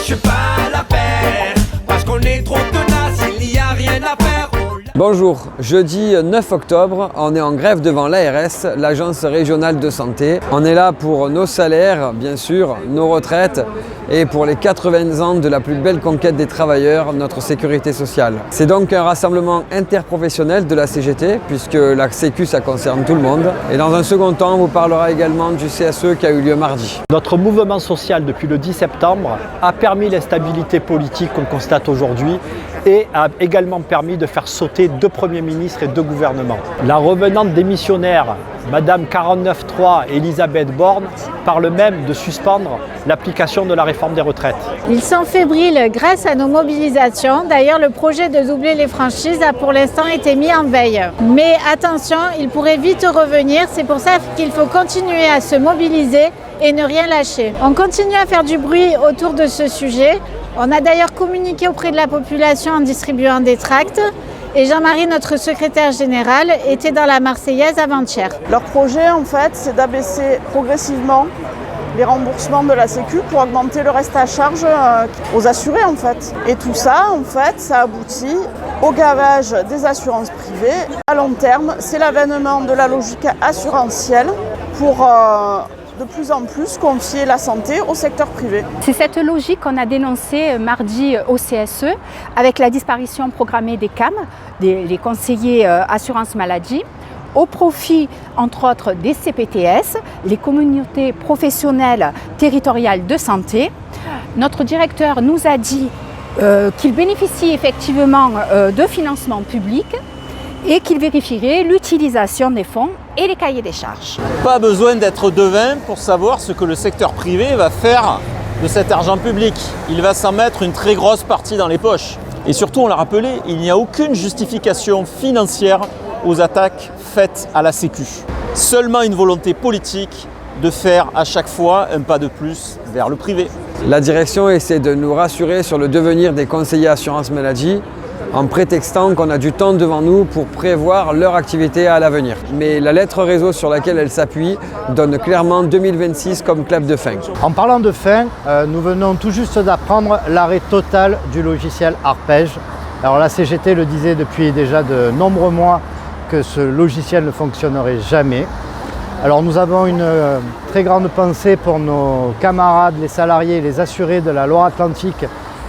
lâche pas l'affaire, parce qu'on est trop tenace, il n'y a rien à faire. Bonjour, jeudi 9 octobre, on est en grève devant l'ARS, l'Agence régionale de santé. On est là pour nos salaires, bien sûr, nos retraites et pour les 80 ans de la plus belle conquête des travailleurs, notre sécurité sociale. C'est donc un rassemblement interprofessionnel de la CGT, puisque la Sécu, ça concerne tout le monde. Et dans un second temps, on vous parlera également du CSE qui a eu lieu mardi. Notre mouvement social depuis le 10 septembre a permis l'instabilité politique qu'on constate aujourd'hui et a également permis de faire sauter 2 premiers ministres et 2 gouvernements. La revenante démissionnaire, Madame 49.3 Elisabeth Borne, parle même de suspendre l'application de la réforme des retraites. Ils sont fébriles grâce à nos mobilisations. D'ailleurs, le projet de doubler les franchises a pour l'instant été mis en veille. Mais attention, il pourrait vite revenir. C'est pour ça qu'il faut continuer à se mobiliser et ne rien lâcher. On continue à faire du bruit autour de ce sujet. On a d'ailleurs communiqué auprès de la population en distribuant des tracts. Et Jean-Marie, notre secrétaire général, était dans la Marseillaise avant-hier. Leur projet, en fait, c'est d'abaisser progressivement les remboursements de la Sécu pour augmenter le reste à charge aux assurés, en fait. Et tout ça, en fait, ça aboutit au gavage des assurances privées. À long terme, c'est l'avènement de la logique assurantielle pour de plus en plus confier la santé au secteur privé. C'est cette logique qu'on a dénoncée mardi au CSE avec la disparition programmée des CAM, les conseillers assurance maladie, au profit entre autres des CPTS, les communautés professionnelles territoriales de santé. Notre directeur nous a dit qu'il bénéficie effectivement de financements publics et qu'il vérifierait l'utilisation des fonds et les cahiers des charges. Pas besoin d'être devin pour savoir ce que le secteur privé va faire de cet argent public. Il va s'en mettre une très grosse partie dans les poches. Et surtout, on l'a rappelé, il n'y a aucune justification financière aux attaques faites à la Sécu. Seulement une volonté politique de faire à chaque fois un pas de plus vers le privé. La direction essaie de nous rassurer sur le devenir des conseillers assurance maladie, en prétextant qu'on a du temps devant nous pour prévoir leur activité à l'avenir. Mais la lettre réseau sur laquelle elle s'appuie donne clairement 2026 comme clap de fin. En parlant de fin, nous venons tout juste d'apprendre l'arrêt total du logiciel Arpège. Alors la CGT le disait depuis déjà de nombreux mois que ce logiciel ne fonctionnerait jamais. Alors nous avons une très grande pensée pour nos camarades, les salariés, les assurés de la Loire-Atlantique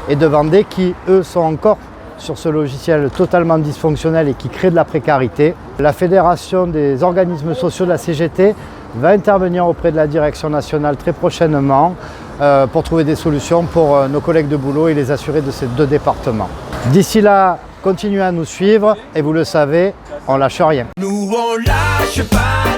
et de Vendée qui, eux, sont encore sur ce logiciel totalement dysfonctionnel et qui crée de la précarité. La Fédération des organismes sociaux de la CGT va intervenir auprès de la direction nationale très prochainement pour trouver des solutions pour nos collègues de boulot et les assurés de ces 2 départements. D'ici là, continuez à nous suivre et vous le savez, on lâche rien. Nous on lâche pas